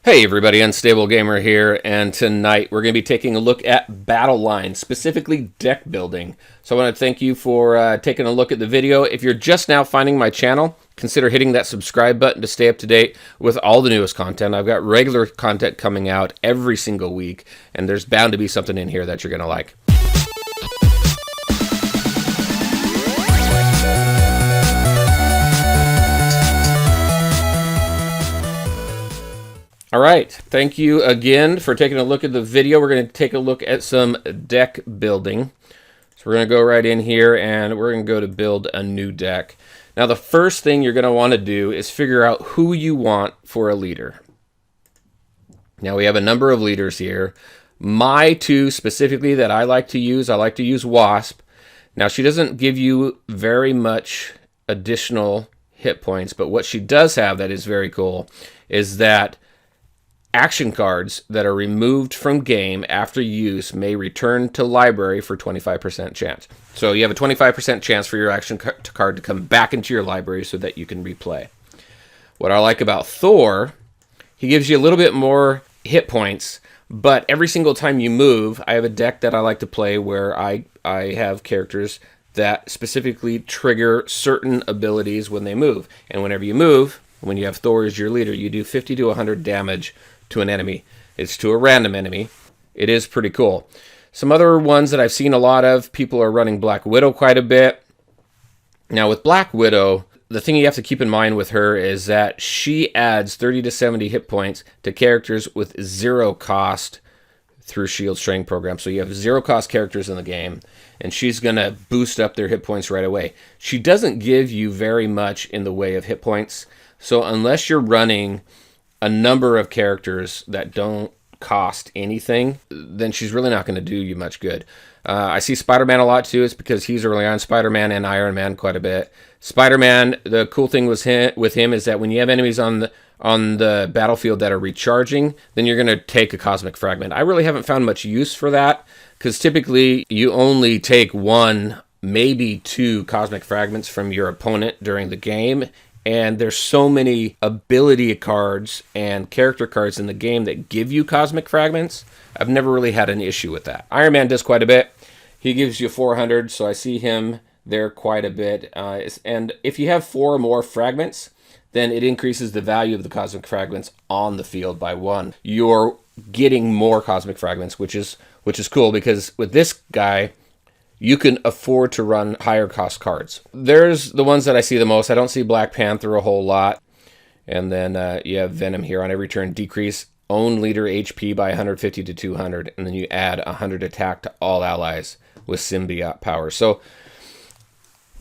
Hey everybody, Unstable Gamer here, and tonight we're going to be taking a look at battle lines, specifically deck building. So I want to thank you for taking a look at the video. If you're just now finding my channel, consider hitting that subscribe button to stay up to date with all the newest content. I've got regular content coming out every single week, and there's bound to be something in here that you're going to like. All right, thank you again for taking a look at the video. We're going to take a look at some deck building. So we're going to go right in here and we're going to go to build a new deck. Now the first thing you're going to want to do is figure out who you want for a leader. Now we have a number of leaders here. My two specifically that I like to use Wasp. Now she doesn't give you very much additional hit points, but what she does have that is very cool is that action cards that are removed from game after use may return to library for 25% chance. So you have a 25% chance for your action card to come back into your library so that you can replay. What I like about Thor, he gives you a little bit more hit points, but every single time you move, I have a deck that I like to play where I have characters that specifically trigger certain abilities when they move. And whenever you move, when you have Thor as your leader, you do 50 to 100 damage to an enemy. It's to a random enemy. It is pretty cool. Some other ones that I've seen a lot of, people are running Black Widow quite a bit. Now with Black Widow, the thing you have to keep in mind with her is that she adds 30 to 70 hit points to characters with zero cost through Shield's training program. So you have zero cost characters in the game, and she's going to boost up their hit points right away. She doesn't give you very much in the way of hit points. So unless you're running a number of characters that don't cost anything, then she's really not going to do you much good. I see Spider-Man a lot too. It's because he's early on. Spider-Man and Iron Man quite a bit. Spider-Man, the cool thing with him is that when you have enemies on the battlefield that are recharging, then you're going to take a Cosmic Fragment. I really haven't found much use for that because typically you only take one, maybe two Cosmic Fragments from your opponent during the game. And there's so many ability cards and character cards in the game that give you Cosmic Fragments. I've never really had an issue with that. Iron Man does quite a bit. He gives you 400, so I see him there quite a bit. And if you have 4 or more fragments, then it increases the value of the Cosmic Fragments on the field by 1. You're getting more Cosmic Fragments, which is cool because with this guy, you can afford to run higher cost cards. There's the ones that I see the most. I don't see Black Panther a whole lot. And then you have Venom here on every turn. Decrease own leader HP by 150 to 200. And then you add 100 attack to all allies with symbiote power. So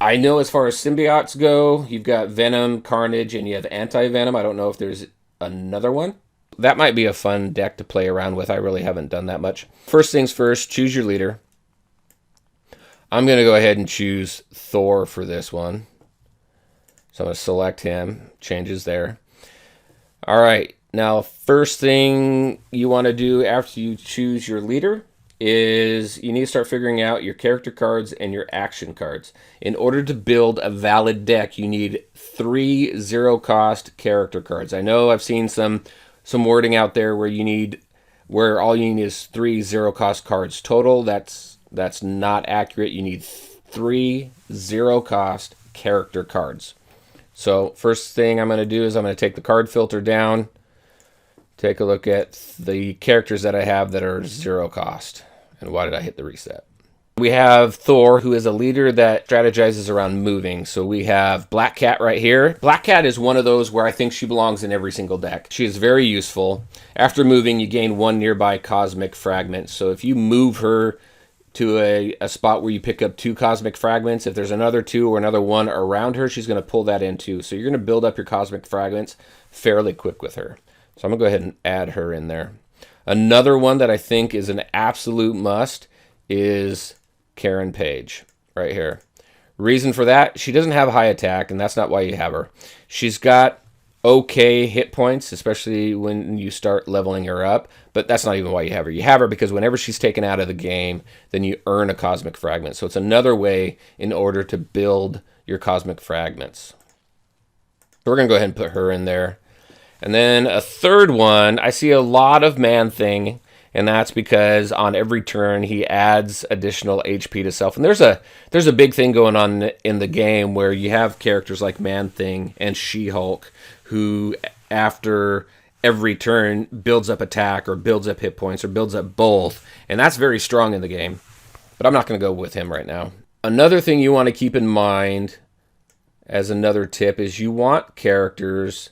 I know as far as symbiotes go, you've got Venom, Carnage, and you have Anti-Venom. I don't know if there's another one. That might be a fun deck to play around with. I really haven't done that much. First things first, choose your leader. I'm going to go ahead and choose Thor for this one. So I'm going to select him. Changes there. All right. Now, first thing you want to do after you choose your leader is you need to start figuring out your character cards and your action cards. In order to build a valid deck, you need 3 zero-cost character cards. I know I've seen some wording out there where all you need is 3 zero-cost cards total. That's not accurate. You need 3 zero-cost character cards. So first thing I'm going to do is I'm going to take the card filter down, take a look at the characters that I have that are zero cost. And why did I hit the reset? We have Thor, who is a leader that strategizes around moving. So we have Black Cat right here. Black Cat is one of those where I think she belongs in every single deck. She is very useful. After moving, you gain 1 nearby Cosmic Fragment. So if you move her to a spot where you pick up 2 Cosmic Fragments, if there's another 2 or another 1 around her, she's going to pull that in too. So you're going to build up your Cosmic Fragments fairly quick with her. So I'm going to go ahead and add her in there. Another one that I think is an absolute must is Karen Page right here. Reason for that, she doesn't have high attack, and that's not why you have her. She's got okay hit points, especially when you start leveling her up, but that's not even why you have her. You have her because whenever she's taken out of the game, then you earn a Cosmic Fragment. So it's another way in order to build your Cosmic Fragments. So we're going to go ahead and put her in there. And then a third one, I see a lot of Man-Thing, and that's because on every turn he adds additional HP to self. And there's a big thing going on in the game where you have characters like Man-Thing and She-Hulk who, after every turn, builds up attack or builds up hit points or builds up both, and that's very strong in the game. But I'm not going to go with him right now. Another thing you want to keep in mind as another tip is you want characters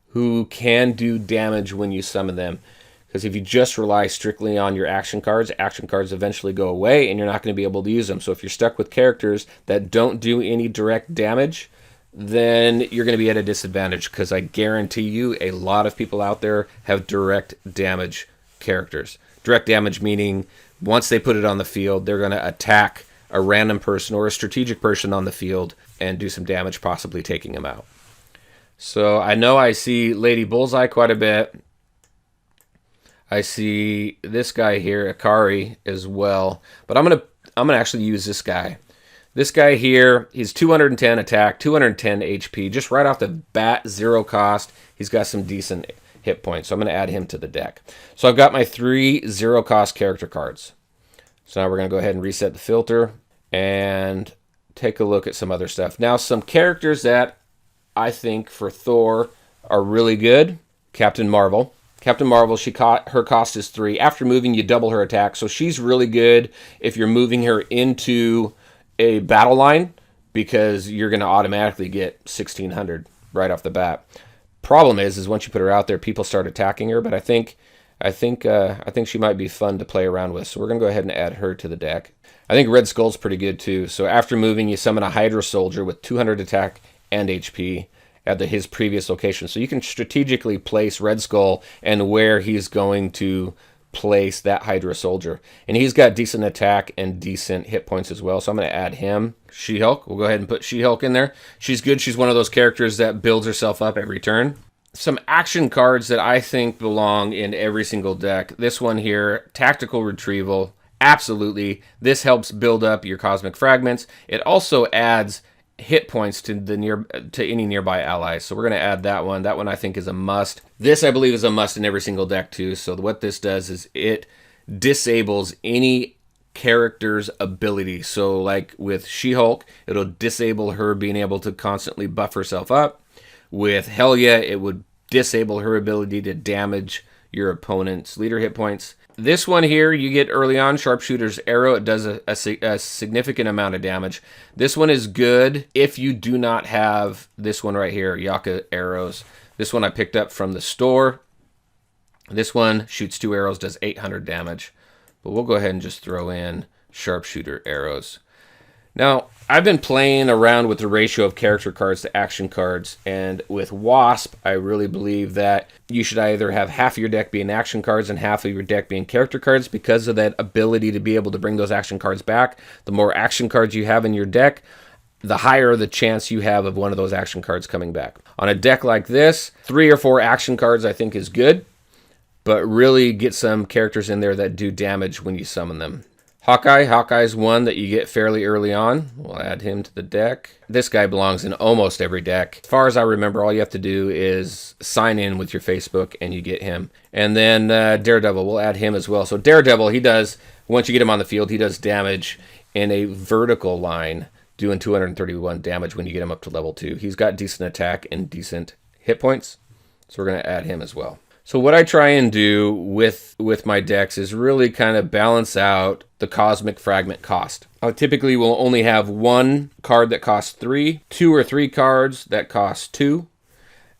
who can do damage when you summon them. Because if you just rely strictly on your action cards eventually go away and you're not going to be able to use them. So if you're stuck with characters that don't do any direct damage, then you're going to be at a disadvantage, because I guarantee you a lot of people out there have direct damage characters. Direct damage meaning once they put it on the field, they're going to attack a random person or a strategic person on the field and do some damage, possibly taking them out. So I know I see Lady Bullseye quite a bit. I see this guy here, Akari, as well. But I'm gonna actually use this guy. This guy here, he's 210 attack, 210 HP, just right off the bat, 0 cost. He's got some decent hit points, so I'm going to add him to the deck. So I've got my 3 0 cost character cards. So now we're going to go ahead and reset the filter and take a look at some other stuff. Now, some characters that I think for Thor are really good. Captain Marvel. Captain Marvel, her cost is 3. After moving, you double her attack, so she's really good if you're moving her into a battle line, because you're going to automatically get 1600 right off the bat. Problem is once you put her out there, people start attacking her. But I think she might be fun to play around with. So we're going to go ahead and add her to the deck. I think Red Skull's pretty good too. So after moving, you summon a Hydra Soldier with 200 attack and HP at his previous location. So you can strategically place Red Skull and where he's going to place that Hydra Soldier. And he's got decent attack and decent hit points as well. So I'm going to add him. She-Hulk. We'll go ahead and put She-Hulk in there. She's good. She's one of those characters that builds herself up every turn. Some action cards that I think belong in every single deck. This one here, Tactical Retrieval. Absolutely. This helps build up your Cosmic Fragments. It also adds hit points to any nearby allies. So we're going to add that one. That one I think is a must. This I believe is a must in every single deck too. So what this does is it disables any character's ability. So like with She-Hulk, it'll disable her being able to constantly buff herself up. With Helya, it would disable her ability to damage your opponent's leader hit points. This one here, you get early on, Sharpshooter's Arrow. It does a significant amount of damage. This one is good if you do not have this one right here, Yaka Arrows. This one I picked up from the store. This one shoots 2 arrows, does 800 damage. But we'll go ahead and just throw in Sharpshooter Arrows. Now, I've been playing around with the ratio of character cards to action cards, and with Wasp, I really believe that you should either have half of your deck being action cards and half of your deck being character cards, because of that ability to be able to bring those action cards back. The more action cards you have in your deck, the higher the chance you have of one of those action cards coming back. On a deck like this, 3 or 4 action cards I think is good, but really get some characters in there that do damage when you summon them. Hawkeye's one that you get fairly early on. We'll add him to the deck. This guy belongs in almost every deck. As far as I remember, all you have to do is sign in with your Facebook and you get him. And then Daredevil, we'll add him as well. So Daredevil, he does, once you get him on the field, he does damage in a vertical line, doing 231 damage when you get him up to level 2. He's got decent attack and decent hit points, so we're going to add him as well. So what I try and do with my decks is really kind of balance out the Cosmic Fragment cost. I typically will only have 1 card that costs 3, 2 or 3 cards that cost 2,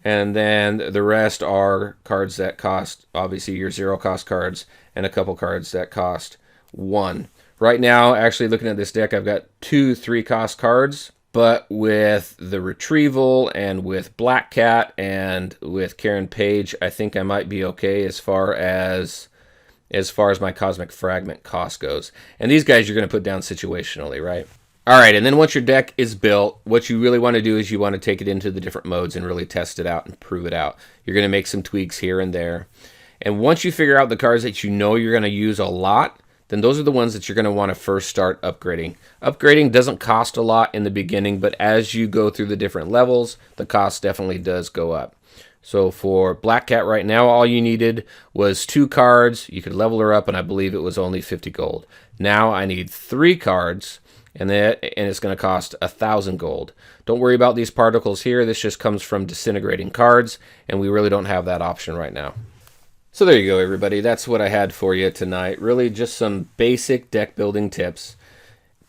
and then the rest are cards that cost, obviously, your 0 cost cards, and a couple cards that cost 1. Right now, actually looking at this deck, I've got 2 3 cost cards. But with the Retrieval and with Black Cat and with Karen Page, I think I might be okay as far as my Cosmic Fragment cost goes. And these guys you're going to put down situationally, right? All right, and then once your deck is built, what you really want to do is you want to take it into the different modes and really test it out and prove it out. You're going to make some tweaks here and there. And once you figure out the cards that you know you're going to use a lot, then those are the ones that you're going to want to first start upgrading. Upgrading doesn't cost a lot in the beginning, but as you go through the different levels, the cost definitely does go up. So for Black Cat right now, all you needed was 2 cards. You could level her up, and I believe it was only 50 gold. Now I need 3 cards, and it's going to cost 1,000 gold. Don't worry about these particles here. This just comes from disintegrating cards, and we really don't have that option right now. So there you go, everybody. That's what I had for you tonight. Really just some basic deck building tips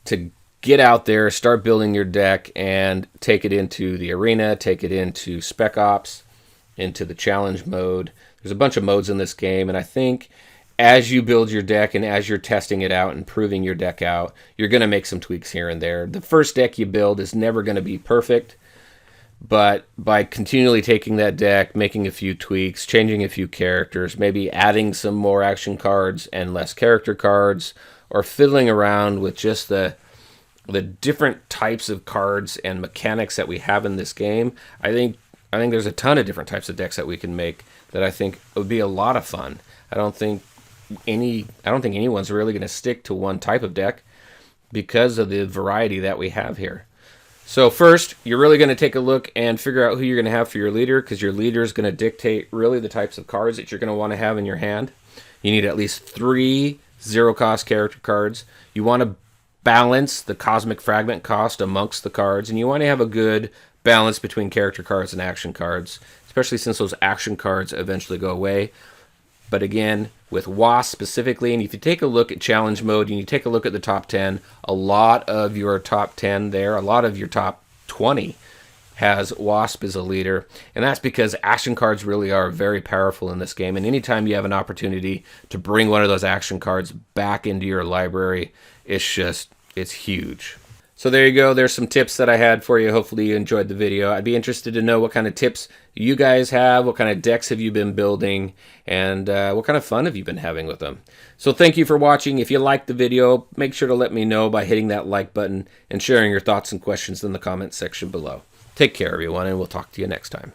to get out there, start building your deck, and take it into the arena, take it into Spec Ops, into the challenge mode. There's a bunch of modes in this game, and I think as you build your deck and as you're testing it out and proving your deck out, you're going to make some tweaks here and there. The first deck you build is never going to be perfect, but by continually taking that deck, making a few tweaks, changing a few characters, maybe adding some more action cards and less character cards, or fiddling around with just the different types of cards and mechanics that we have in this game, I think there's a ton of different types of decks that we can make that I think would be a lot of fun. I don't think anyone's really going to stick to one type of deck because of the variety that we have here. So first, you're really going to take a look and figure out who you're going to have for your leader, because your leader is going to dictate really the types of cards that you're going to want to have in your hand. You need at least 3 zero-cost character cards. You want to balance the cosmic fragment cost amongst the cards, and you want to have a good balance between character cards and action cards, especially since those action cards eventually go away. But again, with Wasp specifically, and if you take a look at challenge mode and you take a look at the top 10, a lot of your top 10 there, a lot of your top 20 has Wasp as a leader, and that's because action cards really are very powerful in this game, and anytime you have an opportunity to bring one of those action cards back into your library, it's huge. So there you go. There's some tips that I had for you. Hopefully you enjoyed the video. I'd be interested to know what kind of tips you guys have, what kind of decks have you been building, and what kind of fun have you been having with them. So thank you for watching. If you liked the video, make sure to let me know by hitting that like button and sharing your thoughts and questions in the comments section below. Take care, everyone, and we'll talk to you next time.